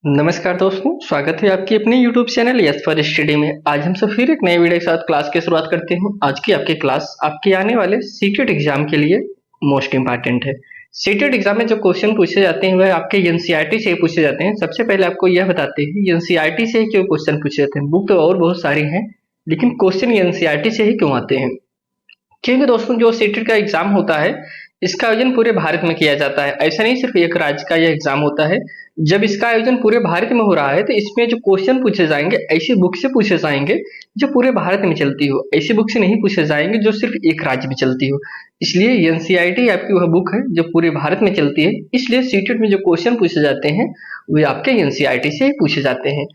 नमस्कार दोस्तों, स्वागत है आपकी अपने YouTube channel yes for study में। आज हम सब फिर एक नए वीडियो के साथ क्लास की शुरुआत करते हैं। आज की आपकी क्लास आपके आने वाले सीटेट एग्जाम के लिए मोस्ट इंपॉर्टेंट है। सीटेट एग्जाम में जो क्वेश्चन पूछे जाते हैं वह आपके एनसीईआरटी से पूछे जाते हैं। सबसे पहले आपको यह बताते हैं एनसीईआरटी से क्यों क्वेश्चन पूछे जाते हैं। बुक तो और बहुत सारी हैं, लेकिन क्वेश्चन एनसीईआरटी से ही क्यों आते हैं? क्योंकि दोस्तों जो सीटेट का एग्जाम होता है इसका आयोजन पूरे भारत में किया जाता है। ऐसा नहीं सिर्फ एक राज्य का यह एग्जाम होता है। जब इसका आयोजन पूरे भारत में हो रहा है तो इसमें जो क्वेश्चन पूछे जाएंगे ऐसी बुक से पूछे जाएंगे जो पूरे भारत में चलती हो। ऐसी बुक से नहीं पूछे जाएंगे जो सिर्फ एक राज्य में चलती हो। इसलिए एनसीईआरटी आपकी वह बुक है जो पूरे भारत में चलती है। इसलिए सीटेट में जो क्वेश्चन पूछे जाते हैं वे आपके एनसीईआरटी से ही पूछे जाते हैं।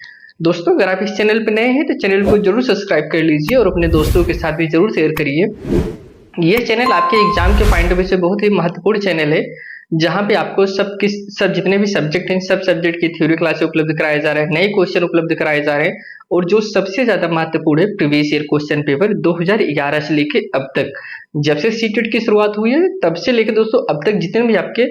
दोस्तों, अगर आप इस चैनल पर नए हैं तो चैनल को जरूर सब्सक्राइब कर लीजिए और अपने दोस्तों के साथ भी जरूर शेयर करिए। ये चैनल आपके एग्जाम के पॉइंट ऑफ व्यू से बहुत ही महत्वपूर्ण चैनल है, जहां पे आपको सब जितने भी सब्जेक्ट हैं सब सब्जेक्ट की थ्योरी क्लास उपलब्ध कराया जा रहा है, नए क्वेश्चन उपलब्ध कराए जा रहे हैं और जो सबसे ज्यादा महत्वपूर्ण है प्रीवियस ईयर क्वेश्चन पेपर 2011 से लेके अब तक, जब से सीटेट की शुरुआत हुई है तब से लेके दोस्तों अब तक जितने भी आपके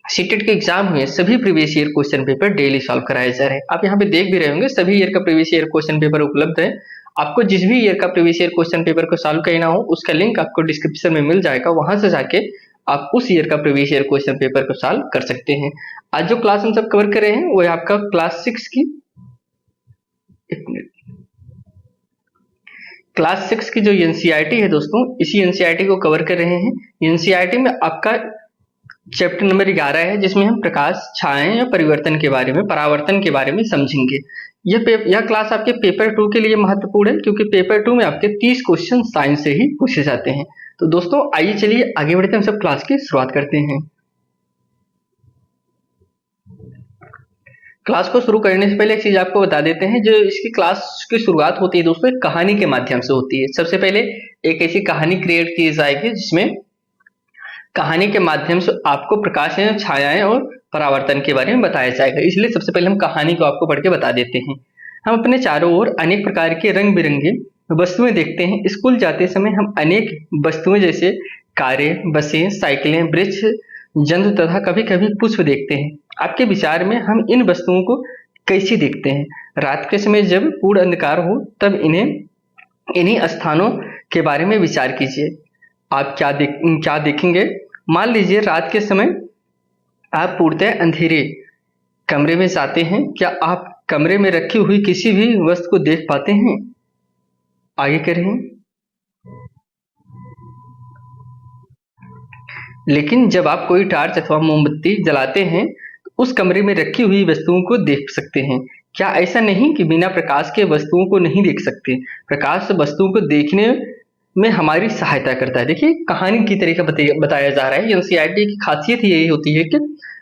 सीटेट के एग्जाम हुए सभी previous year question paper daily solve कराए जा रहे हैं। आप यहाँ पे देख भी रहे होंगे सभी ईयर का प्रीवियस ईयर क्वेश्चन पेपर उपलब्ध है। आपको जिस भी ईयर का प्रीवियस ईयर क्वेश्चन पेपर को सॉल्व करना हो उसका लिंक आपको डिस्क्रिप्शन में मिल जाएगा, वहां से जाके आप उस ईयर का प्रीवियस ईयर क्वेश्चन पेपर को सॉल्व कर सकते हैं। आज जो क्लास हम सब कवर कर रहे हैं वो है आपका क्लास 6 की जो एनसीईआरटी है दोस्तों, इसी एनसीईआरटी को कवर कर रहे हैं। एनसीईआरटी में आपका चैप्टर नंबर 11 है जिसमें हम प्रकाश, छाया या परिवर्तन के बारे में, परावर्तन के बारे में समझेंगे। यह क्लास आपके पेपर 2 के लिए महत्वपूर्ण है क्योंकि पेपर 2 में आपके 30 क्वेश्चन साइंस से ही पूछे जाते हैं। तो दोस्तों आइए चलिए आगे बढ़ते हैं, हम सब क्लास की शुरुआत करते हैं। क्लास को शुरू करने से पहले एक चीज आपको बता देते हैं, जो इसकी क्लास की शुरुआत होती है दोस्तों एक कहानी के माध्यम से होती है। सबसे पहले एक ऐसी कहानी क्रिएट की जाएगी जिसमें कहानी के माध्यम से आपको प्रकाश है, छायाएं और परावर्तन के बारे में बताया जाएगा। इसलिए सबसे पहले हम कहानी को आपको पढ़ के बता देते हैं। हम अपने चारों ओर अनेक प्रकार के रंग बिरंगे वस्तुएं देखते हैं। स्कूल जाते समय हम अनेक वस्तुएं जैसे कारें, बसें, साइकिलें, वृक्ष, जंतु तथा कभी कभी पुष्प देखते हैं। आपके विचार में हम इन वस्तुओं को कैसे देखते हैं? रात के समय जब पूर्ण अंधकार हो तब इन्हीं स्थानों के बारे में विचार कीजिए। आप क्या देखेंगे? मान लीजिए रात के समय आप पूर्णतः अंधेरे कमरे में जाते हैं। क्या आप कमरे में रखी हुई किसी भी वस्तु को देख पाते हैं? आगे करें। लेकिन जब आप कोई टॉर्च अथवा मोमबत्ती जलाते हैं तो उस कमरे में रखी हुई वस्तुओं को देख सकते हैं। क्या ऐसा नहीं कि बिना प्रकाश के वस्तुओं को नहीं देख सकते? प्रकाश वस्तुओं को देखने में हमारी सहायता करता है। देखिए कहानी की तरीका बताया जा रहा है। एनसीईआरटी की खासियत यही होती है कि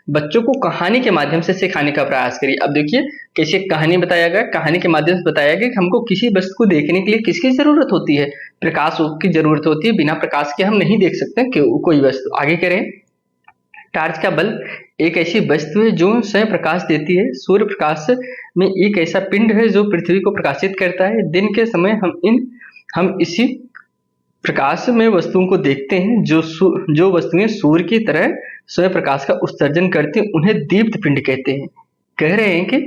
बच्चों को कहानी के माध्यम से सिखाने का प्रयास करिए। अब देखिए कैसे कहानी बताया गया, कहानी के माध्यम से बताया गया कि हमको किसी वस्तु को देखने के लिए किसकी जरूरत होती है? प्रकाश की जरूरत होती है। बिना प्रकाश के हम नहीं देख सकते कोई वस्तु। आगे करें। टॉर्च का बल्ब एक ऐसी वस्तु है जो स्वयं प्रकाश देती है। सूर्य प्रकाश में एक ऐसा पिंड है जो पृथ्वी को प्रकाशित करता है। दिन के समय हम इसी प्रकाश में वस्तुओं को देखते हैं। जो वस्तुएं सूर्य की तरह स्वयं प्रकाश का उत्सर्जन करती हैं उन्हें दीप्त पिंड कहते हैं। कह रहे हैं कि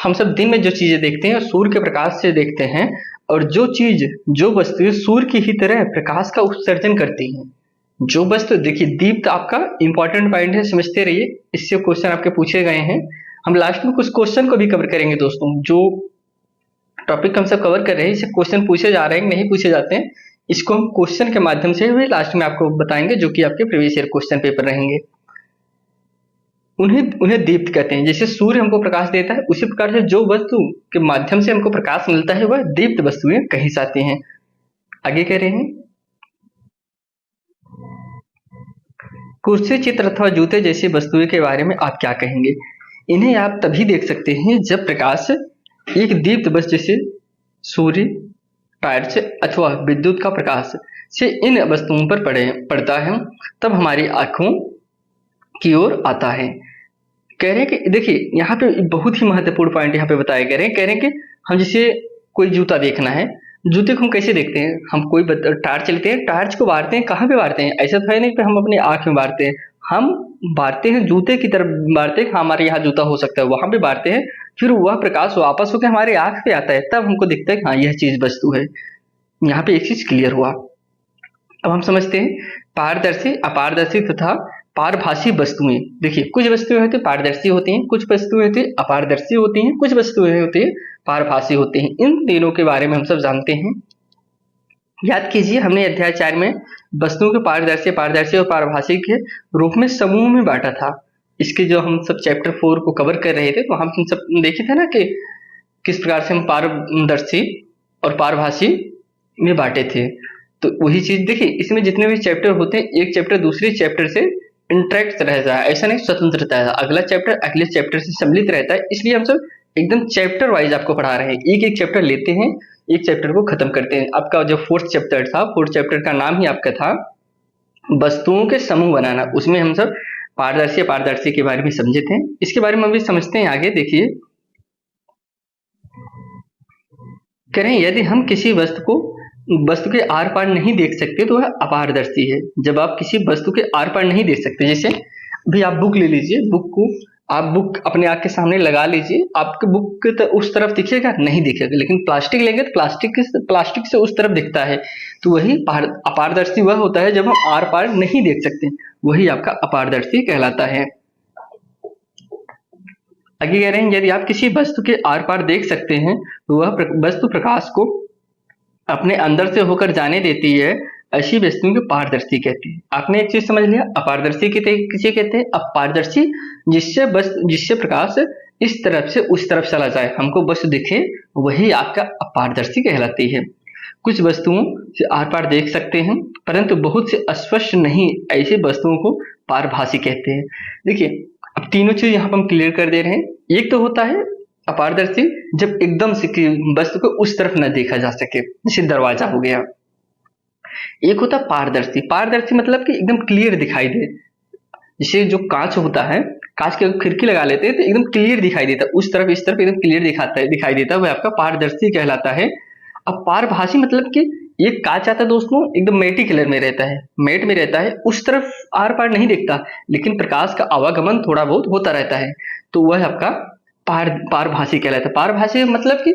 हम सब दिन में जो चीजें देखते हैं सूर्य के प्रकाश से देखते हैं, और जो वस्तुएं सूर्य की ही तरह प्रकाश का उत्सर्जन करती हैं। जो वस्तु देखिए दीप्त आपका इंपॉर्टेंट पॉइंट है, समझते रहिए, इससे क्वेश्चन आपके पूछे गए हैं। हम लास्ट में कुछ क्वेश्चन को भी कवर करेंगे दोस्तों। जो टॉपिक हम सब कवर कर रहे हैं इससे क्वेश्चन पूछे जा रहे हैं नहीं पूछे जाते हैं, इसको हम क्वेश्चन के माध्यम से भी लास्ट में आपको बताएंगे, जो कि आपके प्रीवियस ईयर क्वेश्चन पेपर रहेंगे। उन्हें दीप्त कहते हैं। जैसे सूर्य हमको प्रकाश देता है उसी प्रकार से जो वस्तु के माध्यम से हमको प्रकाश मिलता है वह दीप्त वस्तुएं कही जाती हैं। आगे कह रहे हैं। कुर्सी, चित्र अथवा जूते जैसी वस्तुएं के बारे में आप क्या कहेंगे? इन्हें आप तभी देख सकते हैं जब प्रकाश एक दीप्त वस्तु जैसे सूर्य, टॉर्च अथवा विद्युत का प्रकाश से इन वस्तुओं पर पड़ता है, तब हमारी आंखों की ओर आता है। कह रहे हैं कि देखिए यहाँ पे बहुत ही महत्वपूर्ण पॉइंट यहाँ पे बताया गया है। कह रहे हैं कि हम जैसे कोई जूता देखना है, जूते को हम कैसे देखते हैं? हम कोई टॉर्च लेते हैं, टॉर्च को बारते हैं, कहाँ पे बारते हैं? ऐसा तो है नहीं कि हम अपनी आंख में बारते हैं, हम बांटते हैं जूते की तरफ, बांटते हैं हमारे यहाँ जूता हो सकता है, वहां पे बांटते हैं, फिर वह प्रकाश वापस होकर हमारे आंख पे आता है, तब हमको दिखता है कि हाँ यह चीज वस्तु है। यहाँ पे एक चीज क्लियर हुआ। अब हम समझते हैं पारदर्शी, अपारदर्शी तथा पारभासी वस्तुएं। देखिए कुछ वस्तुएं होती है पारदर्शी होती हैं, कुछ वस्तुएं होती है अपारदर्शी होती हैं, कुछ वस्तुएं होती है पारभासी होती हैं। इन तीनों के बारे में हम सब जानते हैं। याद कीजिए हमने अध्याय 4 में वस्तुओं के पारदर्शी, पारदर्शी और पारभासी के रूप में समूह में बांटा था। इसके जो हम सब चैप्टर 4 को कवर कर रहे थे तो हम सब देखे थे ना कि किस प्रकार से हम पारदर्शी और पारभासी में बांटे थे। तो वही चीज देखिए इसमें जितने भी चैप्टर होते हैं, एक चैप्टर दूसरे चैप्टर से इंटरेक्ट रहता है, ऐसा नहीं स्वतंत्रता है, अगला चैप्टर अगले चैप्टर से सम्मिलित रहता है। इसलिए हम सब एकदम चैप्टर वाइज आपको पढ़ा रहे हैं, एक एक चैप्टर लेते हैं, एक चैप्टर को खत्म करते हैं। आपका जो 4th चैप्टर था, 4th चैप्टर का नाम ही आपका था वस्तुओं के समूह बनाना। उसमें हम सब पारदर्शी अपारदर्शी के बारे में समझे थे। इसके बारे में हम भी समझते हैं आगे। देखिए कह रहे हैं यदि हम किसी वस्तु के आर पार नहीं देख सकते तो वह अपारदर्शी है। जब आप किसी वस्तु के आर पार नहीं देख सकते, जैसे अभी आप बुक ले लीजिए, बुक अपने आँख के सामने लगा लीजिए, आपके बुक तो उस तरफ दिखेगा नहीं दिखेगा, लेकिन प्लास्टिक लेंगे तो प्लास्टिक से उस तरफ दिखता है। तो वही अपारदर्शी वह होता है जब हम आर पार नहीं देख सकते, वही आपका अपारदर्शी कहलाता है। आगे कह रहे हैं यदि आप किसी वस्तु के आर पार देख सकते हैं तो वह वस्तु प्रकाश को अपने अंदर से होकर जाने देती है, ऐसी वस्तुओं को पारदर्शी कहते हैं। आपने एक चीज समझ लिया, अपारदर्शी किसे कहते हैं? अपारदर्शी जिससे प्रकाश इस तरफ से उस तरफ चला जाए, हमको वस्तु दिखे, वही आपका अपारदर्शी कहलाती है। कुछ वस्तुओं से आर पार देख सकते हैं परंतु बहुत से अस्पष्ट नहीं, ऐसी वस्तुओं को पारभासी कहते हैं। देखिए अब तीनों चीज यहाँ पर हम क्लियर कर दे रहे हैं। एक तो होता है अपारदर्शी जब एकदम से वस्तु को उस तरफ न देखा जा सके, जैसे दरवाजा हो गया। एक होता पारदर्शी, पारदर्शी मतलब कि एकदम क्लियर दिखाई दे, जैसे जो कांच होता है, कांच की खिड़की लगा लेते हैं तो एकदम क्लियर दिखाई देता है, उस तरफ इस तरफ एकदम क्लियर दिखाई देता है, वह आपका पारदर्शी कहलाता है। अब पारभासी मतलब कि ये कांच आता है दोस्तों एकदम मेटी कलर में रहता है, मेट में रहता है, उस तरफ आर पार नहीं दिखता, लेकिन प्रकाश का आवागमन थोड़ा बहुत होता रहता है, तो वह आपका पारभासी कहलाता है। पारभासी मतलब कि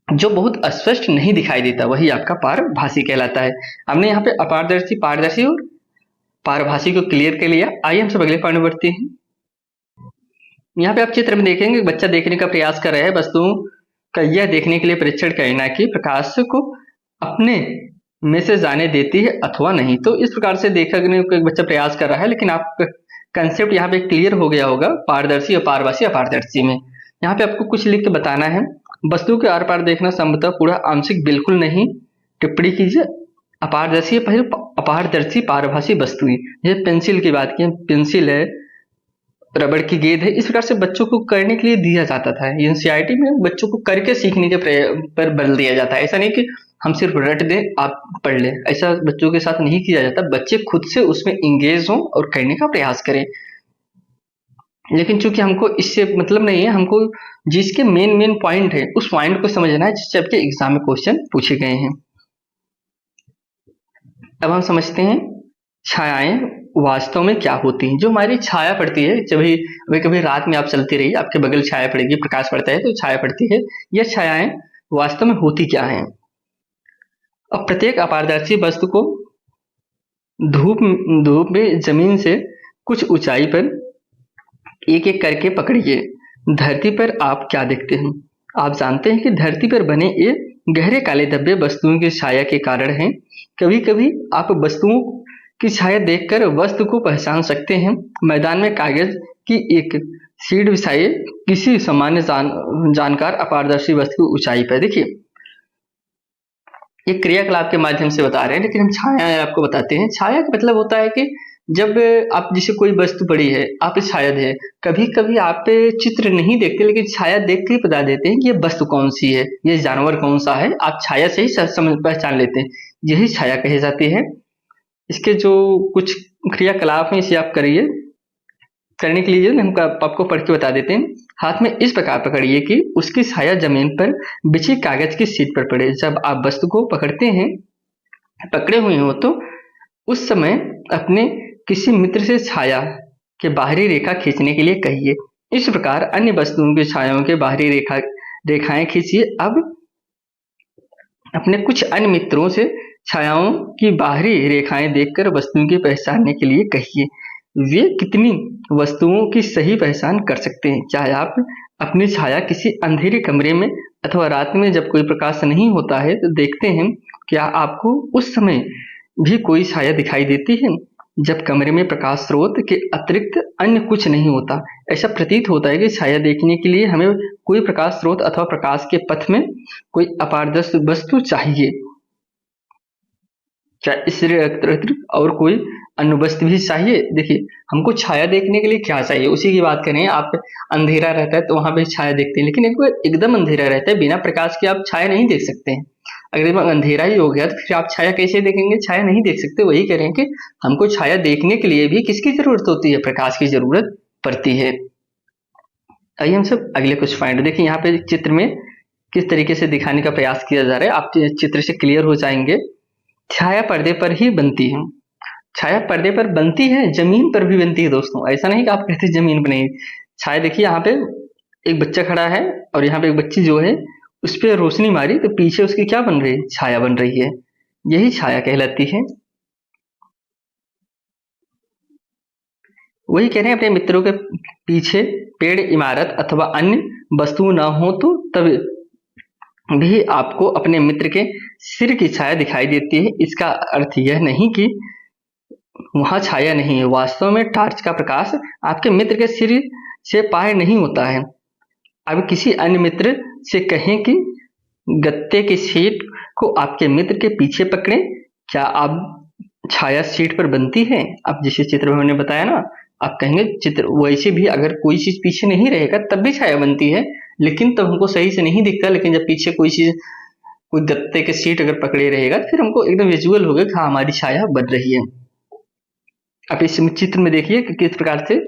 जो बहुत अस्पष्ट नहीं दिखाई देता, वही आपका पारभासी कहलाता है। हमने यहाँ पे अपारदर्शी, पारदर्शी और पारभासी को क्लियर कर लिया। आइए हम सब अगले पॉइंट में बढ़ते हैं। यहाँ पे आप चित्र में देखेंगे बच्चा देखने का प्रयास कर रहा है, वस्तुओं का यह देखने के लिए परीक्षण करना कि प्रकाश को अपने में से जाने देती है अथवा नहीं। तो इस प्रकार से देखने को एक बच्चा प्रयास कर रहा है, लेकिन आप कंसेप्ट यहाँ पे क्लियर हो गया होगा पारदर्शी और पारभासी अपारदर्शी में। यहाँ पे आपको कुछ लिख के बताना है। वस्तु के आर पार देखना संभवतः पूरा आंशिक बिल्कुल नहीं। टिप्पणी कीजिए अपारदर्शी अपारदर्शी पारभासी वस्तुएं। जैसे पेंसिल की बात की, पेंसिल है, रबड़ की गेंद है, इस प्रकार से बच्चों को करने के लिए दिया जाता था। एनसीईआरटी में बच्चों को करके सीखने के पर बल दिया जाता है। ऐसा नहीं कि हम सिर्फ रट दें आप पढ़ लें, ऐसा बच्चों के साथ नहीं किया जाता। बच्चे खुद से उसमें इंगेज हों और करने का प्रयास करें। लेकिन चूंकि हमको इससे मतलब नहीं है, हमको जिसके मेन पॉइंट है उस पॉइंट को समझना है जिससे आपके एग्जाम में क्वेश्चन पूछे गए हैं। अब हम समझते हैं छायाएं वास्तव में क्या होती हैं। जो हमारी छाया पड़ती है, जब कभी रात में आप चलती रहिए, आपके बगल छाया पड़ेगी, प्रकाश पड़ता है तो छाया पड़ती है। यह छायाएं वास्तव में होती क्या हैं? अब प्रत्येक अपारदर्शी वस्तु को धूप में जमीन से कुछ ऊंचाई पर एक एक करके पकड़िए। धरती पर आप क्या देखते हैं? आप जानते हैं कि धरती पर बने ये गहरे काले धब्बे वस्तुओं की छाया के कारण हैं। कभी कभी आप वस्तुओं की छाया देखकर वस्तु को पहचान सकते हैं। मैदान में कागज की एक शीट बिछाइए, किसी सामान्य जानकार अपारदर्शी वस्तु की ऊंचाई पर। देखिए ये क्रियाकलाप के माध्यम से बता रहे हैं, लेकिन हम छाया आपको बताते हैं। छाया का मतलब होता है कि जब आप जैसे कोई वस्तु पड़ी है, आप शायद है, कभी कभी आप चित्र नहीं देखते लेकिन छाया देख के बता देते हैं कि ये वस्तु कौन सी है, ये जानवर कौन सा है, आप छाया से ही समझ पहचान लेते हैं। यही छाया कही जाती है। इसके जो कुछ क्रियाकलाप हैं इसे आप करिए, करने के लिए हम आपको पढ़ के बता देते हैं। हाथ में इस प्रकार पकड़िए कि उसकी छाया जमीन पर बिछी कागज की शीट पर पड़े। जब आप वस्तु को पकड़ते हैं, पकड़े हुए हो, तो उस समय अपने किसी मित्र से छाया के बाहरी रेखा खींचने के लिए कहिए। इस प्रकार अन्य वस्तुओं की छायाओं के बाहरी रेखाएं खींचिए। अब अपने कुछ अन्य मित्रों से छायाओं की बाहरी रेखाएं देखकर वस्तुओं की पहचानने के लिए कहिए। वे कितनी वस्तुओं की सही पहचान कर सकते हैं? चाहे आप अपनी छाया किसी अंधेरे कमरे में अथवा रात में जब कोई प्रकाश नहीं होता है तो देखते हैं, क्या आपको उस समय भी कोई छाया दिखाई देती है जब कमरे में प्रकाश स्रोत के अतिरिक्त अन्य कुछ नहीं होता? ऐसा प्रतीत होता है कि छाया देखने के लिए हमें कोई प्रकाश स्रोत अथवा प्रकाश के पथ में कोई अपारदर्शी वस्तु चाहिए। क्या इससे अतिरिक्त और कोई अन्य वस्तु भी चाहिए? देखिए, हमको छाया देखने के लिए क्या चाहिए उसी की बात करें। आप अंधेरा रहता है तो वहां पे छाया देखते हैं, लेकिन एकदम अंधेरा रहता है, बिना प्रकाश के आप छाया नहीं देख सकते हैं। अगर एकदम अंधेरा ही हो गया तो फिर आप छाया कैसे देखेंगे? छाया नहीं देख सकते। वही कह रहे हैं कि हमको छाया देखने के लिए भी किसकी जरूरत होती है? प्रकाश की जरूरत पड़ती है। आइए हम सब अगले कुछ पॉइंट देखिए। यहाँ पे चित्र में किस तरीके से दिखाने का प्रयास किया जा रहा है, आप चित्र से क्लियर हो जाएंगे। छाया पर्दे पर ही बनती है। छाया पर्दे पर बनती है, जमीन पर भी बनती है दोस्तों। ऐसा नहीं कि आप कहते जमीन पर नहीं। छाया देखिए, यहाँ पे एक बच्चा खड़ा है और यहाँ पे एक बच्ची जो है उस पर रोशनी मारी तो पीछे उसकी क्या बन रही है? छाया बन रही है। यही छाया कहलाती है। वही कह रहे हैं, अपने मित्रों के पीछे पेड़, इमारत अथवा अन्य वस्तु न हो तो तब भी आपको अपने मित्र के सिर की छाया दिखाई देती है। इसका अर्थ यह नहीं कि वहां छाया नहीं है। वास्तव में टॉर्च का प्रकाश आपके मित्र के सिर से पार नहीं होता है। अब किसी अन्य मित्र से कहें कि गत्ते की सीट को आपके मित्र के पीछे पकड़ें। क्या आप छाया सीट पर बनती है? अब जिस चित्र में हमने बताया ना, आप कहेंगे चित्र वैसे भी अगर कोई चीज पीछे नहीं रहेगा तब भी छाया बनती है, लेकिन तब हमको सही से नहीं दिखता। लेकिन जब पीछे कोई चीज, कोई गत्ते के सीट अगर पकड़े रहेगा फिर हमको एकदम विजुअल होगा कि हाँ हमारी छाया बन रही है। अब इस चित्र में देखिए कि किस प्रकार से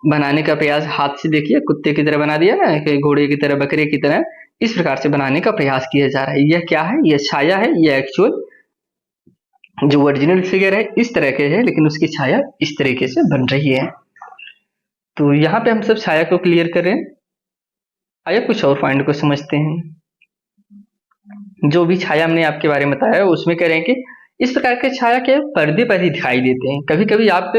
बनाने का प्रयास, हाथ से देखिए कुत्ते की तरह बना दिया ना, घोड़े की तरह, बकरे की तरह, इस प्रकार से बनाने का प्रयास किया जा रहा है। यह क्या है? यह छाया है। यह एक्चुअल जो ओरिजिनल फिगर है इस तरह के है, लेकिन उसकी छाया इस तरीके से बन रही है। तो यहाँ पे हम सब छाया को क्लियर कर रहे हैं। आइए कुछ और पॉइंट को समझते हैं। जो भी छाया हमने आपके बारे में बताया उसमें कह रहे हैं कि इस प्रकार के छाया के पर्दे पर ही दिखाई देते हैं। कभी कभी आप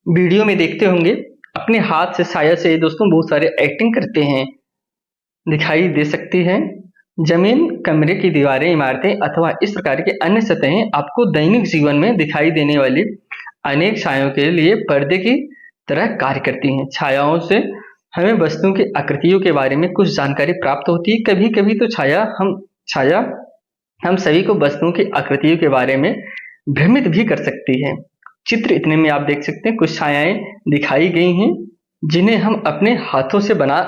वीडियो में देखते होंगे अपने हाथ से छाया से दोस्तों बहुत सारे एक्टिंग करते हैं, दिखाई दे सकती है। जमीन, कमरे की दीवारें, इमारतें अथवा इस प्रकार के अन्य सतहें आपको दैनिक जीवन में दिखाई देने वाली अनेक छायाओं के लिए पर्दे की तरह कार्य करती हैं। छायाओं से हमें वस्तुओं की आकृतियों के बारे में कुछ जानकारी प्राप्त होती है। कभी कभी तो छाया हम सभी को वस्तुओं की आकृतियों के बारे में भ्रमित भी कर सकती है। चित्र इतने में आप देख सकते हैं कुछ छायाएं दिखाई गई हैं जिन्हें हम अपने हाथों से बना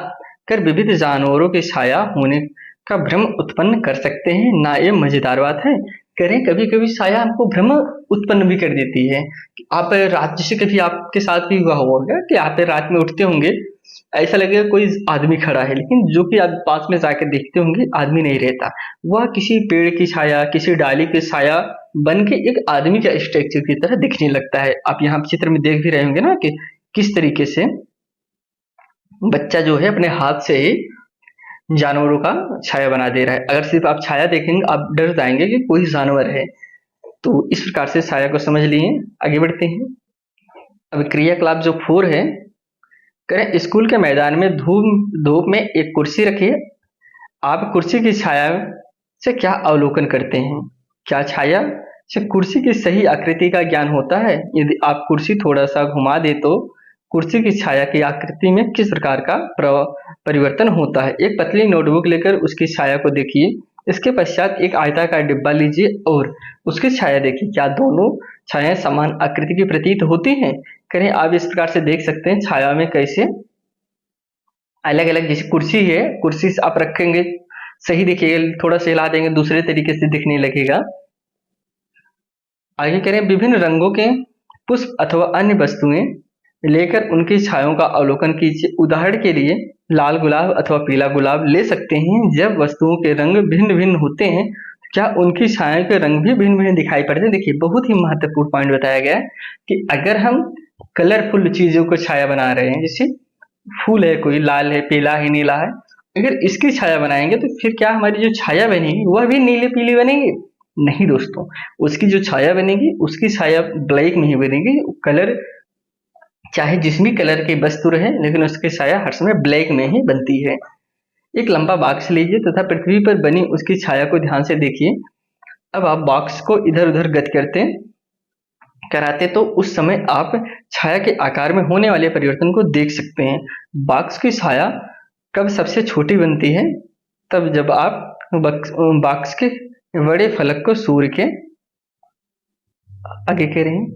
कर विविध जानवरों की छाया होने का भ्रम उत्पन्न कर सकते हैं। ना ये मजेदार बात है? करें कभी कभी छाया हमको भ्रम उत्पन्न भी कर देती है। आप रात, जैसे कभी आपके साथ भी हुआ होगा कि आप रात में उठते होंगे, ऐसा लगेगा कोई आदमी खड़ा है, लेकिन जो कि आप पास में जाकर देखते होंगे आदमी नहीं रहता। वह किसी पेड़ की छाया, किसी डाली की छाया बन के एक आदमी का स्ट्रक्चर की तरह दिखने लगता है। आप यहाँ चित्र में देख भी रहे होंगे ना कि किस तरीके से बच्चा जो है अपने हाथ से ही जानवरों का छाया बना दे रहा है। अगर सिर्फ आप छाया देखेंगे आप डर जाएंगे कि कोई जानवर है। तो इस प्रकार से छाया को समझ लिए। आगे बढ़ते हैं। अब क्रियाकलाप जो 4 है, करें स्कूल के मैदान में धूप में एक कुर्सी रखिए। आप कुर्सी की छाया से क्या अवलोकन करते हैं? क्या छाया से कुर्सी की सही आकृति का ज्ञान होता है? यदि आप कुर्सी थोड़ा सा घुमा दे तो कुर्सी की छाया की आकृति में किस प्रकार का परिवर्तन होता है? एक पतली नोटबुक लेकर उसकी छाया को देखिए। इसके पश्चात एक आयताकार डिब्बा लीजिए और उसकी छाया देखिए। क्या दोनों छायाएं समान आकृति की प्रतीत होती हैं? करें आप इस प्रकार से देख सकते हैं छाया में कैसे अलग अलग, जैसे कुर्सी है, कुर्सी से आप रखेंगे सही दिखेगा, थोड़ा सा हिला देंगे दूसरे तरीके से दिखने लगेगा। आगे करें विभिन्न रंगों के पुष्प अथवा अन्य वस्तुएं लेकर उनकी छायाओं का अवलोकन कीजिए। उदाहरण के लिए लाल गुलाब अथवा पीला गुलाब ले सकते हैं। जब वस्तुओं के रंग भिन्न भिन्न होते हैं क्या उनकी छाया के रंग भी भिन्न भिन्न दिखाई पड़ते हैं? देखिए बहुत ही महत्वपूर्ण पॉइंट बताया गया है कि अगर हम कलरफुल चीजों को छाया बना रहे हैं, जैसे फूल है, कोई लाल है, पीला है, नीला है, अगर इसकी छाया बनाएंगे तो फिर क्या हमारी जो छाया बनेगी वह भी नीले पीली बनेगी? नहीं दोस्तों, उसकी जो छाया बनेगी उसकी छाया ब्लैक में ही बनेगी। कलर चाहे जिस भी कलर की वस्तु रहे, लेकिन उसकी छाया हर समय ब्लैक में ही बनती है। एक लंबा बॉक्स लीजिए तथा पृथ्वी पर बनी उसकी छाया को ध्यान से देखिए। अब आप बॉक्स को इधर उधर गति कराते तो उस समय आप छाया के आकार में होने वाले परिवर्तन को देख सकते हैं। बॉक्स की छाया कब सबसे छोटी बनती है? तब जब आप बॉक्स के बड़े फलक को सूर्य के आगे कह रहे हैं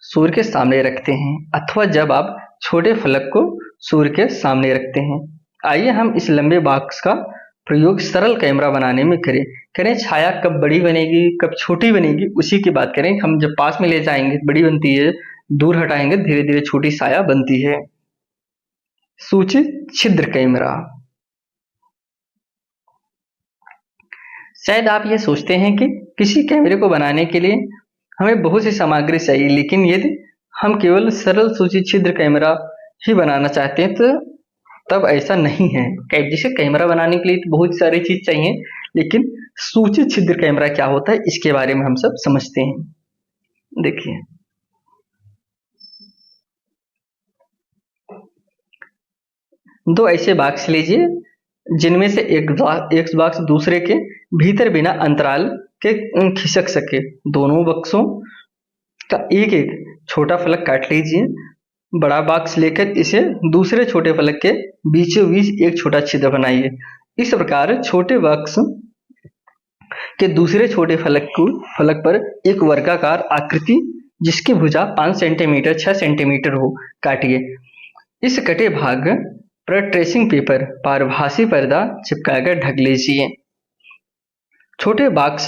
सूर्य के सामने रखते हैं, अथवा जब आप छोटे फलक को सूर्य के सामने रखते हैं। आइए हम इस लंबे बॉक्स का प्रयोग सरल कैमरा बनाने में करें। छाया कब बड़ी बनेगी, कब छोटी बनेगी, उसी की बात करें। हम जब पास में ले जाएंगे बड़ी बनती है, दूर हटाएंगे धीरे धीरे छोटी छाया बनती है। सूचित छिद्र कैमरा। शायद आप ये सोचते हैं कि किसी कैमरे को बनाने के लिए हमें बहुत सी सामग्री चाहिए, लेकिन यदि हम केवल सरल सूचित छिद्र कैमरा ही बनाना चाहते हैं तो तब ऐसा नहीं है। जैसे कैमरा बनाने के लिए तो बहुत सारी चीज चाहिए, लेकिन सूचित छिद्र कैमरा क्या होता है इसके बारे में हम सब समझते हैं। देखिए दो ऐसे बॉक्स लीजिए जिनमें से एक बॉक्स दूसरे के भीतर बिना अंतराल के खिसक सके। दोनों बक्सों का एक एक छोटा फलक काट लीजिए। बड़ा बॉक्स लेकर इसे दूसरे छोटे फलक के बीचों बीच एक छोटा छिद्र बनाइए। इस प्रकार छोटे बॉक्स के दूसरे छोटे फलक पर एक वर्गाकार आकृति जिसकी भुजा 5 सेंटीमीटर 6 सेंटीमीटर हो काटिए। इस कटे भाग पर ट्रेसिंग पेपर पारभासी पर्दा चिपकाकर ढक लीजिए। छोटे बॉक्स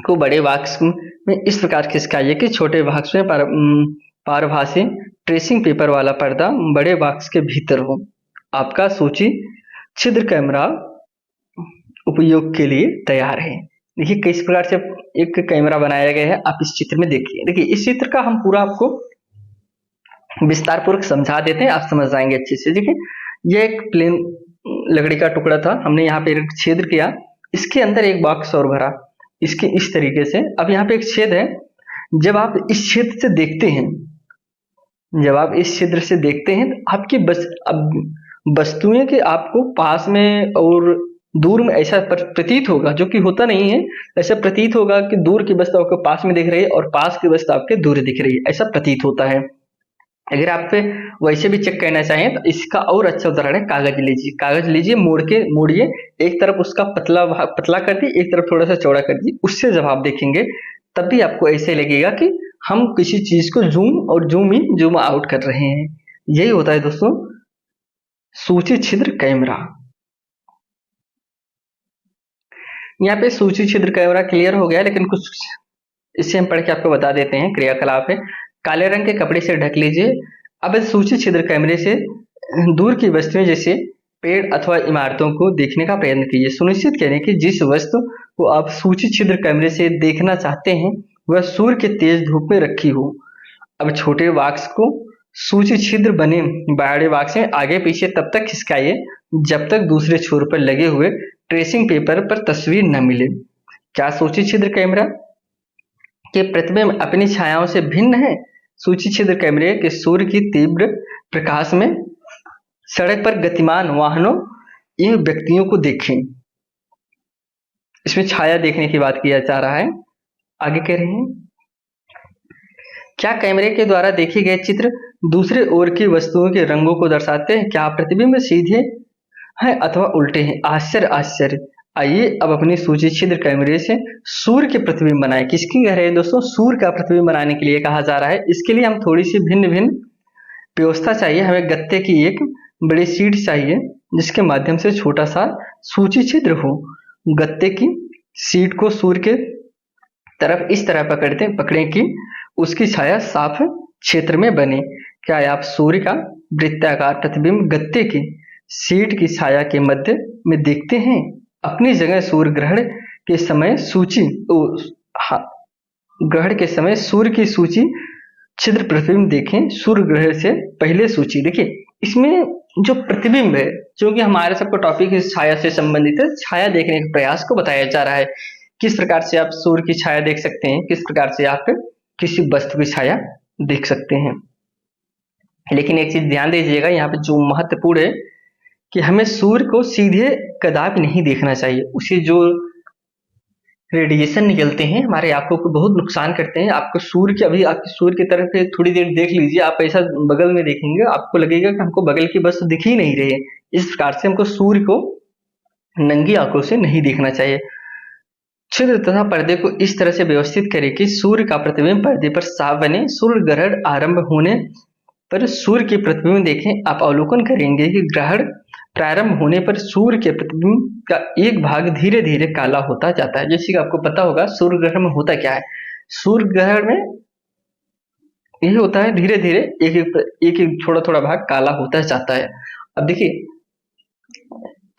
को बड़े बॉक्स में इस प्रकार खिसकाइए कि छोटे बॉक्स में पारभासी ट्रेसिंग पेपर वाला पर्दा बड़े बॉक्स के भीतर हो। आपका सूची छिद्र कैमरा उपयोग के लिए तैयार है। देखिए किस प्रकार से एक कैमरा बनाया गया है, आप इस चित्र में देखिए। देखिए इस चित्र का हम पूरा आपको विस्तार पूर्वक समझा देते हैं, आप समझ जाएंगे अच्छे से। देखिए ये एक प्लेन लकड़ी का टुकड़ा था, हमने यहाँ पे एक छेद किया, इसके अंदर एक बॉक्स और भरा इसके इस तरीके से। अब यहाँ पे एक छेद है, जब आप इस छेद से देखते हैं, जब आप इस छिद्र से देखते हैं तो आपकी अब वस्तुएं के आपको पास में और दूर में ऐसा प्रतीत होगा, जो कि होता नहीं है। ऐसा प्रतीत होगा कि दूर की वस्तु आपको पास में दिख रही है और पास की वस्तु आपके दूर दिख रही है, ऐसा प्रतीत होता है। अगर आप वैसे भी चेक करना चाहें तो इसका और अच्छा उदाहरण है, कागज लीजिए, मोड़िए, एक तरफ उसका पतला कर दिए, एक तरफ थोड़ा सा चौड़ा कर दिए, उससे जब आप देखेंगे तब भी आपको ऐसे लगेगा कि हम किसी चीज को जूम और जूम इन जूम आउट कर रहे हैं। यही होता है दोस्तों सूचित छिद्र कैमरा। यहाँ पे सूचित छिद्र कैमरा क्लियर हो गया, लेकिन कुछ इससे हम पढ़ के आपको बता देते हैं। क्रियाकलाप है, काले रंग के कपड़े से ढक लीजिए। अब इस सूचित छिद्र कैमरे से दूर की वस्तुएं जैसे पेड़ अथवा इमारतों को देखने का प्रयत्न कीजिए। सुनिश्चित करें कि जिस वस्तु को आप सूचित छिद्र कैमरे से देखना चाहते हैं वह सूर्य के तेज धूप में रखी हो। अब छोटे बॉक्स को सूचित छिद्र बने बड़े बॉक्स में आगे पीछे तब तक खिसकाइए जब तक दूसरे छोर पर लगे हुए ट्रेसिंग पेपर पर तस्वीर न मिले। क्या सूचित छिद्र कैमरा के प्रतिबिंब अपनी छायाओं से भिन्न है? सूचित छिद्र कैमरे के सूर्य की तीव्र प्रकाश में सड़क पर गतिमान वाहनों एवं व्यक्तियों को देखें। इसमें छाया देखने की बात किया जा रहा है। आगे कह रहे हैं, क्या कैमरे के द्वारा देखे गए चित्र दूसरे ओर की वस्तुओं के रंगों को दर्शाते हैं? क्या प्रतिबिंब सीधे हैं अथवा उल्टे हैं? आश्चर्य। आइए अब अपनी सूचित छिद्र कैमरे से सूर्य के प्रतिबिंब बनाएं। किसकी कह रहे हैं दोस्तों? सूर्य का प्रतिबिंब बनाने के लिए कहा जा रहा है। इसके लिए हम थोड़ी सी भिन्न व्यवस्था चाहिए। हमें गत्ते की एक बड़ी शीट चाहिए जिसके माध्यम से छोटा सा सूचित छिद्र हो। गत्ते की शीट को सूर्य के तरफ इस तरह पकड़ें कि उसकी छाया साफ क्षेत्र में बने। क्या आप सूर्य का वृत्ताकार प्रतिबिंब गत्ते की शीट की छाया के मध्य में देखते हैं अपनी जगह सूर्य ग्रहण के समय सूची हाँ, ग्रहण के समय सूर्य की सूची छिद्र प्रतिबिंब देखें सूर्य ग्रहण से पहले सूची। देखिए इसमें जो प्रतिबिंब है, जो कि हमारे सबका टॉपिक इस छाया से संबंधित है, छाया देखने के प्रयास को बताया जा रहा है। किस प्रकार से आप सूर्य की छाया देख सकते हैं, किस प्रकार से आप किसी वस्तु की छाया देख सकते हैं। लेकिन एक चीज ध्यान दीजिएगा यहाँ पे जो महत्वपूर्ण है कि हमें सूर्य को सीधे कदापि नहीं देखना चाहिए। उसे जो रेडिएशन निकलते हैं हमारे आंखों को बहुत नुकसान करते हैं। आपको सूर्य की अभी आपकी सूर्य की तरफ थोड़ी देर देख लीजिए, आप ऐसा बगल में देखेंगे आपको लगेगा कि हमको बगल की वस्तु दिख ही नहीं रही है। इस प्रकार से हमको सूर्य को नंगी आंखों से नहीं देखना चाहिए। छिद्र तथा पर्दे को इस तरह से व्यवस्थित करें कि सूर्य का प्रतिबिंब पर्दे पर साफ बने। सूर्य ग्रहण आरंभ होने पर सूर्य के प्रतिबिंब देखें। आप अवलोकन करेंगे कि ग्रहण प्रारंभ होने पर सूर्य के प्रतिबिंब का एक भाग धीरे धीरे काला होता जाता है। जैसे कि आपको पता होगा सूर्य ग्रहण में होता क्या है, सूर्य ग्रहण में यही होता है धीरे धीरे एक एक थोड़ा थोड़ा भाग काला होता जाता है। अब देखिए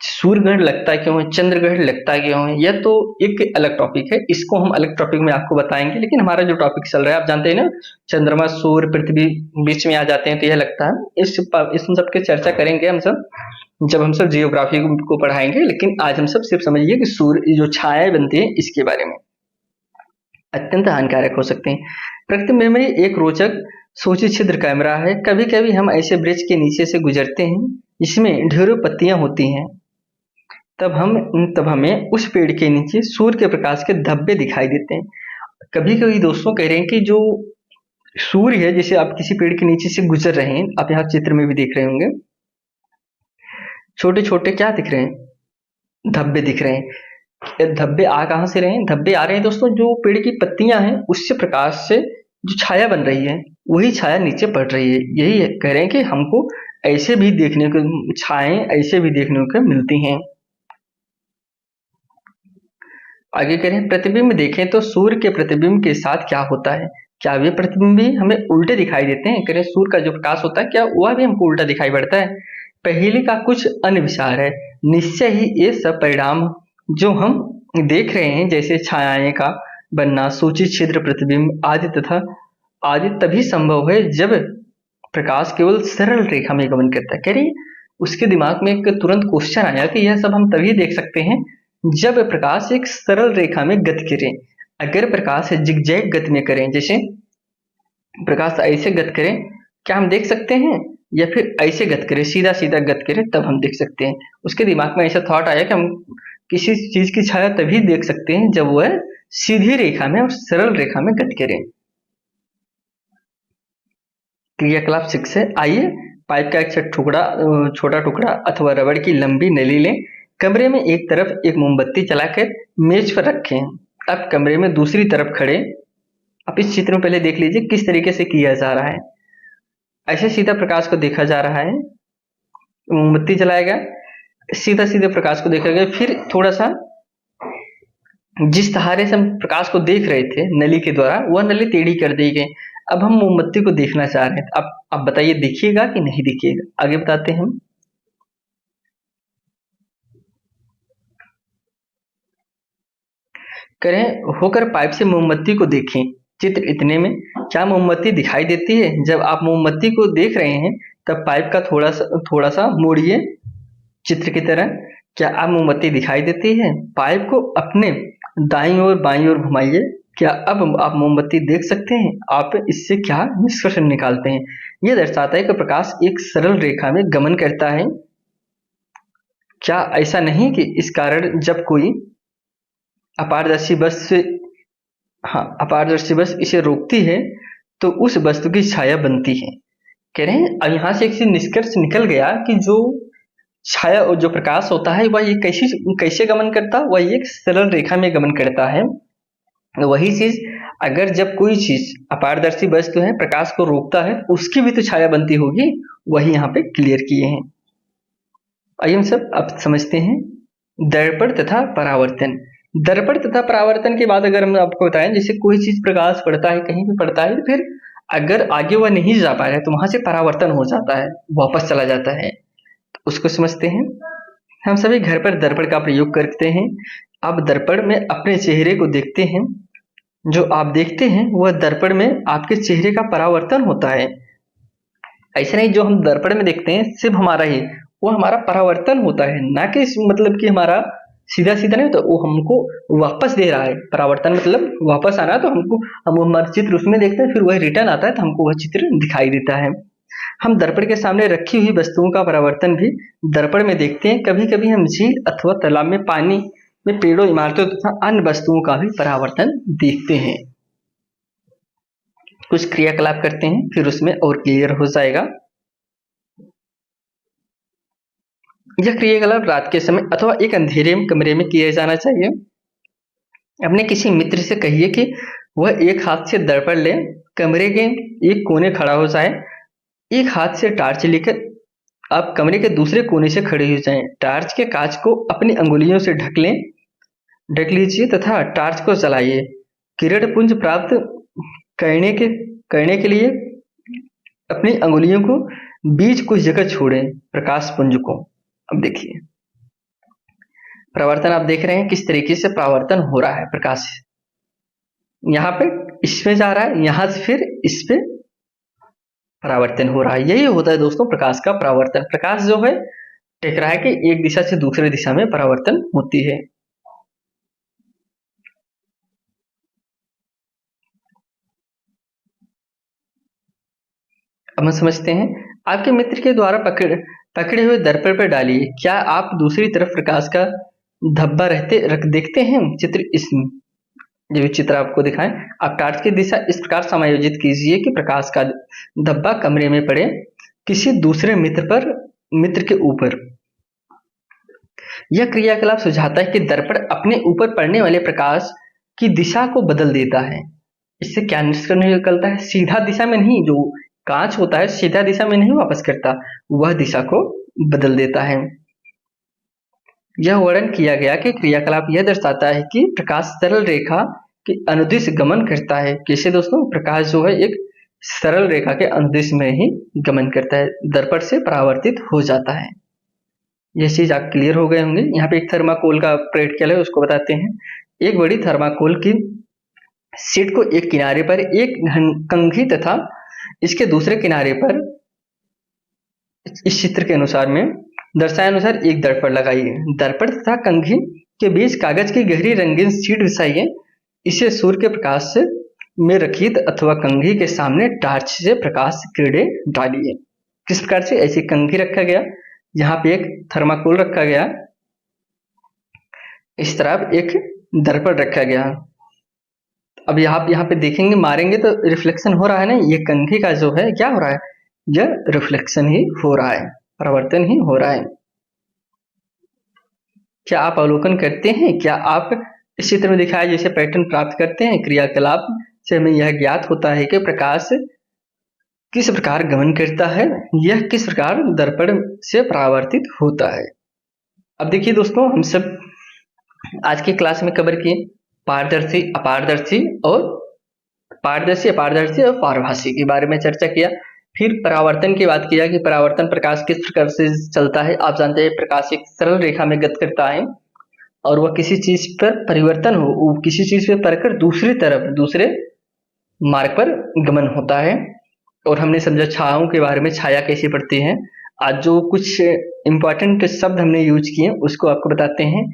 सूर्य ग्रहण लगता क्यों है, चंद्र ग्रहण लगता क्यों है, यह तो एक अलग टॉपिक है, इसको हम अलग टॉपिक में आपको बताएंगे। लेकिन हमारा जो टॉपिक चल रहा है आप जानते हैं ना, चंद्रमा सूर्य पृथ्वी बीच में आ जाते हैं तो यह लगता है। इस सब की चर्चा करेंगे हम सब जब हम सब जियोग्राफी को पढ़ाएंगे। लेकिन आज हम सब सिर्फ समझिए कि सूर्य जो छायाएं बनती है इसके बारे में अत्यंत हानिकारक हो सकते हैं। प्रतिबिंब में एक रोचक सूची छिद्र कैमरा है। कभी कभी हम ऐसे वृक्ष के नीचे से गुजरते हैं जिसमें ढेरों पत्तियां होती हैं, तब हमें उस पेड़ के नीचे सूर्य के प्रकाश के धब्बे दिखाई देते हैं। कभी कभी दोस्तों कह रहे हैं कि जो सूर्य है, जैसे आप किसी पेड़ के नीचे से गुजर रहे हैं, आप यहाँ चित्र में भी देख रहे होंगे छोटे छोटे क्या दिख रहे हैं, धब्बे दिख रहे हैं। धब्बे आ कहाँ से रहे हैं, धब्बे आ रहे हैं दोस्तों जो पेड़ की पत्तियां हैं उससे प्रकाश से जो छाया बन रही है वही छाया नीचे पड़ रही है। यही कह रहे हैं कि हमको ऐसे भी देखने को छाएं ऐसे भी देखने को मिलती हैं। आगे करें प्रतिबिंब देखें तो सूर्य के प्रतिबिंब के साथ क्या होता है, क्या वे प्रतिबिंब भी हमें उल्टे दिखाई देते हैं। करें सूर्य का जो प्रकाश होता है क्या वह भी हमको उल्टा दिखाई पड़ता है। पहले का कुछ अन्य विचार है। निश्चय ही ये सब परिणाम जो हम देख रहे हैं जैसे छायाएं का बनना, सूची छिद्र प्रतिबिंब आदि तथा आदि तभी संभव है जब प्रकाश केवल सरल रेखा में गमन करता है। कह रही उसके दिमाग में एक तुरंत क्वेश्चन आया कि यह सब हम तभी देख सकते हैं जब प्रकाश एक सरल रेखा में गति करे। अगर प्रकाश जिगजैग गति में करें, जैसे प्रकाश ऐसे गति करें क्या हम देख सकते हैं, या फिर ऐसे गति करें सीधा सीधा गति करें तब हम देख सकते हैं। उसके दिमाग में ऐसा थॉट आया कि हम किसी चीज की छाया तभी देख सकते हैं जब वह सीधी रेखा में और सरल रेखा में गति करें। क्रियाकलाप 6 है। आइए पाइप का एक छोटा टुकड़ा अथवा रबड़ की लंबी नली लें। कमरे में एक तरफ एक मोमबत्ती जलाकर मेज पर रखें। अब कमरे में दूसरी तरफ खड़े। आप इस चित्र में पहले देख लीजिए किस तरीके से किया जा रहा है। ऐसे सीधा प्रकाश को देखा जा रहा है, मोमबत्ती जलाएगा, सीधा सीधे प्रकाश को देखा गया, फिर थोड़ा सा जिस सहारे से हम प्रकाश को देख रहे थे नली के द्वारा वह नली टेढ़ी कर दी गई। अब हम मोमबत्ती को देखना चाह रहे हैं, अब बताइए दिखिएगा कि नहीं दिखिएगा। आगे बताते हैं हम। करें होकर पाइप से मोमबत्ती को देखें। चित्र इतने में क्या मोमबत्ती दिखाई देती है। जब आप मोमबत्ती को देख रहे हैं तब पाइप का थोड़ा सा मोड़िए चित्र की तरह। क्या आप मोमबत्ती दिखाई देती है। पाइप को अपने दाईं ओर बाईं ओर घुमाइए। क्या अब आप मोमबत्ती देख सकते हैं। आप इससे क्या निष्कर्ष निकालते हैं। यह दर्शाता है कि प्रकाश एक सरल रेखा में गमन करता है। क्या ऐसा नहीं कि इस कारण जब कोई अपारदर्शी बस इसे रोकती है तो उस वस्तु की छाया बनती है। कह रहे हैं अब यहां से एक निष्कर्ष निकल गया कि जो छाया और जो प्रकाश होता है वह ये कैसे गमन करता है, वह एक सरल रेखा में गमन करता है। वही चीज अगर जब कोई चीज अपारदर्शी वस्तु है प्रकाश को रोकता है उसकी भी तो छाया बनती होगी, वही यहाँ पे क्लियर किए हैं। आइए हम सब अब समझते हैं दर्पण तथा परावर्तन। दर्पण तथा परावर्तन के बाद अगर हम आपको बताएं जैसे कोई चीज प्रकाश पड़ता है कहीं भी पड़ता है, फिर अगर आगे वह नहीं जा पा रहा है तो वहां से परावर्तन हो जाता है, वापस चला जाता है। तो उसको समझते हैं। हम सभी घर पर दर्पण का प्रयोग करते हैं। आप दर्पण में अपने चेहरे को देखते हैं। जो आप देखते हैं वह दर्पण में आपके चेहरे का परावर्तन होता है। ऐसा नहीं जो हम दर्पण में देखते हैं सिर्फ हमारा ही, वो हमारा परावर्तन होता है, ना कि मतलब कि हमारा सीधा सीधा नहीं होता, वो हमको वापस दे रहा है। परावर्तन मतलब वापस आना, तो हमको हम हमारा चित्र उसमें देखते हैं, फिर वह रिटर्न आता है तो हमको वह चित्र दिखाई देता है। हम दर्पण के सामने रखी हुई वस्तुओं का परावर्तन भी दर्पण में देखते हैं। कभी कभी हम झील अथवा तालाब में पानी में पेड़ों, इमारतों तथा अन्य वस्तुओं का भी परावर्तन देखते हैं। कुछ क्रियाकलाप करते हैं फिर उसमें और क्लियर हो जाएगा। यह क्रियाकलाप रात के समय अथवा एक अंधेरे में कमरे में किया जाना चाहिए। अपने किसी मित्र से कहिए कि वह एक हाथ से दर्पण ले, कमरे के एक कोने खड़ा हो जाए, एक हाथ से टार्च लेकर आप कमरे के दूसरे कोने से खड़े हो जाएं। टार्च के कांच को अपनी अंगुलियों से ढक लीजिए तथा टार्च को जलाइए। किरण पुंज प्राप्त करने के लिए अपनी अंगुलियों को बीच कुछ जगह छोड़ें प्रकाश पुंज को। अब देखिए परावर्तन, आप देख रहे हैं किस तरीके से परावर्तन हो रहा है। प्रकाश यहाँ पे इसमें जा रहा है, यहाँ से फिर इस पे परावर्तन हो रहा है। यही होता है दोस्तों प्रकाश का परावर्तन। प्रकाश जो है टकरा के एक दिशा से दूसरे दिशा में परावर्तन होती है। अब हम समझते हैं, आपके मित्र के द्वारा पकड़े हुए दर्पण पर डालिए। क्या आप दूसरी तरफ प्रकाश का धब्बा रख देखते हैं? चित्र इसमें जो चित्र आपको दिखाएं, आप टार्च की दिशा इस प्रकार समायोजित कीजिए कि प्रकाश का धब्बा कमरे में पड़े किसी दूसरे मित्र के ऊपर। यह क्रियाकलाप सुझाता है कि दर्पण अपने ऊपर पड़ने वाले प्रकाश की दिशा को बदल देता है। इससे क्या निष्कर्ष निकलता है? सीधा दिशा में नहीं, जो कांच होता है सीधा दिशा में नहीं वापस करता, वह दिशा को बदल देता है। यह वर्णन किया गया कि क्रियाकलाप यह दर्शाता है कि प्रकाश सरल रेखा के अनुदिश गमन करता है। कैसे दोस्तों? प्रकाश जो है एक सरल रेखा के अनुदिश में ही गमन करता है, दर्पण से परावर्तित हो जाता है। यह चीज आप क्लियर हो गए होंगे। यहाँ पे एक थर्माकोल का प्रैक्टिकल है, उसको बताते हैं। एक बड़ी थर्माकोल की शीट को एक किनारे पर एक कंघी तथा इसके दूसरे किनारे पर इस चित्र के अनुसार में दर्शाए अनुसार एक दर्पण लगाइए। दर्पण तथा कंघी के बीच कागज की गहरी रंगीन शीट बिछाइए। इसे सूर्य के प्रकाश में रखिए अथवा कंघी के सामने टार्च से प्रकाश किरणें डालिए। किस प्रकार से? ऐसी कंघी रखा गया, यहाँ पे एक थर्माकोल रखा गया, इस तरफ एक दर्पण रखा गया। अब यहाँ पे देखेंगे, मारेंगे तो रिफ्लेक्शन हो रहा है ना, ये कंघी का जो है क्या हो रहा है? यह रिफ्लेक्शन ही हो रहा है, परावर्तन ही हो रहा है। क्या आप अवलोकन करते हैं? क्या आप इस चित्र में दिखाया जैसे पैटर्न प्राप्त करते हैं? क्रियाकलाप से हमें यह ज्ञात होता है कि प्रकाश किस प्रकार गमन करता है, यह किस प्रकार दर्पण से परावर्तित होता है। अब देखिए दोस्तों, हम सब आज की क्लास में कवर किए पारदर्शी, अपारदर्शी और पारभासी के बारे में चर्चा किया। फिर परावर्तन की बात किया कि परावर्तन प्रकाश किस प्रकार से चलता है। आप जानते हैं प्रकाश एक सरल रेखा में गति करता है और वह किसी चीज पर परिवर्तन हो, किसी चीज पे पड़कर दूसरे मार्ग पर गमन होता है। और हमने समझा छायाओं के बारे में, छाया कैसे पड़ती है। आज जो कुछ इंपॉर्टेंट शब्द हमने यूज किए उसको आपको बताते हैं।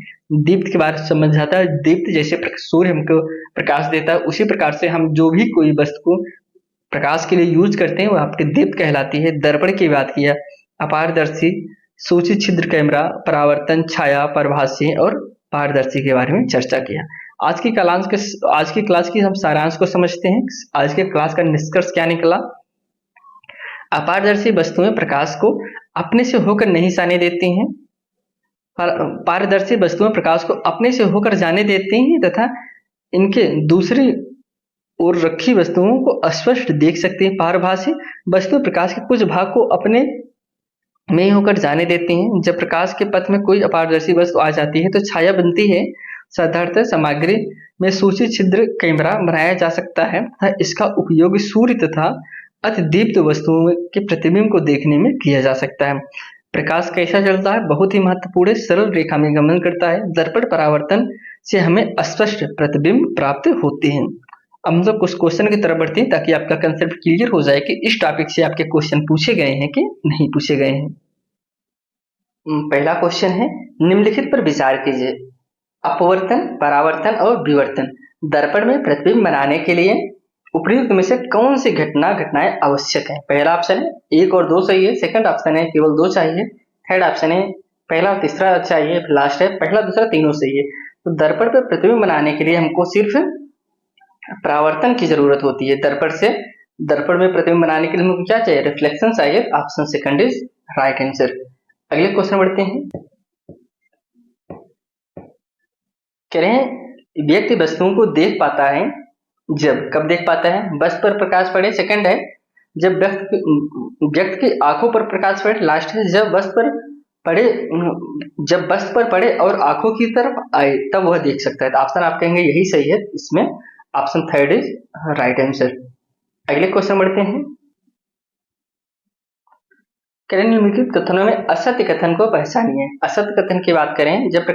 दीप्त के बारे में समझ आता है। दीप्त जैसे सूर्य हमको प्रकाश देता है, उसी प्रकार से हम जो भी कोई वस्तु को प्रकाश के लिए यूज करते हैं वो आपके दीप्त कहलाती है। दर्पण की बात किया, अपारदर्शी, सूची छिद्र कैमरा, परावर्तन, छाया, परभासी और पारदर्शी के बारे में चर्चा किया। आज की क्लास की हम सारांश को समझते हैं। आज के क्लास का निष्कर्ष क्या निकला? अपारदर्शी वस्तुएं प्रकाश को अपने से होकर नहीं जाने देती हैं, पारदर्शी वस्तुएं प्रकाश को अपने से होकर जाने देती हैं तथा इनके दूसरी ओर रखी वस्तुओं को स्पष्ट देख सकते हैं। पारभासी वस्तु प्रकाश के कुछ भाग को अपने में होकर जाने देती हैं। जब प्रकाश के पथ में कोई अपारदर्शी वस्तु आ जाती है तो छाया बनती है। साधारणतः सामग्री में सूची छिद्र कैमरा बनाया जा सकता है तथा इसका उपयोग सूर्य तथा अतिदीप्त वस्तुओं के प्रतिबिंब को देखने में किया जा सकता है। प्रकाश कैसा चलता है? बहुत ही महत्वपूर्ण है, सरल रेखा में गमन करता है। दर्पण परावर्तन से हमें स्पष्ट प्रतिबिंब प्राप्त होते हैं। अब हम लोग कुछ क्वेश्चन की तरफ बढ़ते हैं ताकि आपका कंसेप्ट क्लियर हो जाए कि इस टॉपिक से आपके क्वेश्चन पूछे गए हैं कि नहीं पूछे गए हैं। पहला क्वेश्चन है, निम्नलिखित पर विचार कीजिए। अपवर्तन, परावर्तन और विवर्तन दर्पण में प्रतिबिंब बनाने के लिए उपयुक्त में से कौन सी घटनाएं आवश्यक है? पहला ऑप्शन है 1 और 2 सही है, सेकंड ऑप्शन है केवल 2 चाहिए, थर्ड ऑप्शन है पहला और तीसरा चाहिए, लास्ट है पहला दूसरा तीनों सही है। तो दर्पण पर प्रतिबिंब बनाने के लिए हमको सिर्फ परावर्तन की जरूरत होती है। दर्पण में प्रतिबिंब बनाने के लिए हमको क्या चाहिए? रिफ्लेक्शन चाहिए। Option second is right answer. अगले क्वेश्चन बढ़ते हैं। कह रहे हैं व्यक्ति वस्तुओं को देख पाता है कब देख पाता है? वस्तु पर प्रकाश पड़े, सेकंड है जब व्यक्ति की आंखों पर प्रकाश पड़े, लास्ट है जब वस्तु पर पड़े और आंखों की तरफ आए तब वह देख सकता है। तो ऑप्शन आप कहेंगे यही सही है, इसमें option third is right answer. अगले क्वेश्चन बढ़ते हैं। निम्नलिखित कथनों में असत्य कथन को पहचानिए। असत्य कथन की बात करें, जब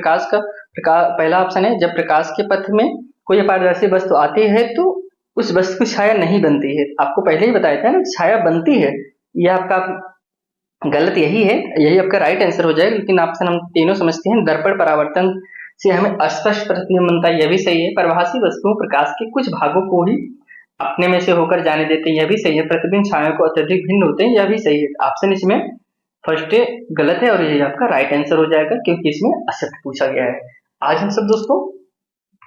पहला ऑप्शन है जब प्रकाश के पथ में कोई अपारदर्शी वस्तु आती है तो उस वस्तु की छाया नहीं बनती है। आपको पहले ही बताया था ना, छाया बनती है। यह आपका गलत यही है, यही आपका राइट आंसर हो जाएगा, लेकिन ऑप्शन हम तीनों समझते हैं। दर्पण परावर्तन से हमें स्पष्ट प्रतिबिंब बनता है, यह भी सही है। प्रभासी वस्तुओं प्रकाश के कुछ भागों को ही अपने में से होकर जाने देते हैं, यह भी सही है। प्रतिबिंब छाया को अत्यधिक भिन्न होते हैं, यह भी सही है। ऑप्शन इसमें फर्स्ट गलत है और यही आपका राइट आंसर हो जाएगा क्योंकि इसमें असत्य पूछा गया है। आज हम सब दोस्तों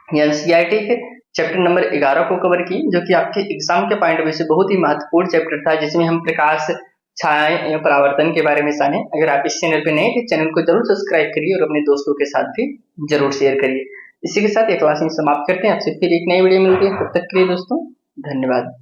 एनसीईआरटी के चैप्टर नंबर 11 को कवर किए, जो कि आपके एग्जाम के पॉइंट ऑफ व्यू से बहुत ही महत्वपूर्ण चैप्टर था, जिसमें हम प्रकाश, छाया या परावर्तन के बारे में जाने। अगर आप इस चैनल पे नए हैं तो चैनल को जरूर सब्सक्राइब करिए और अपने दोस्तों के साथ भी जरूर शेयर करिए। इसी के साथ ये क्लास समाप्त करते हैं। आपसे फिर एक नई वीडियो मिलती है, तब तक के लिए दोस्तों धन्यवाद।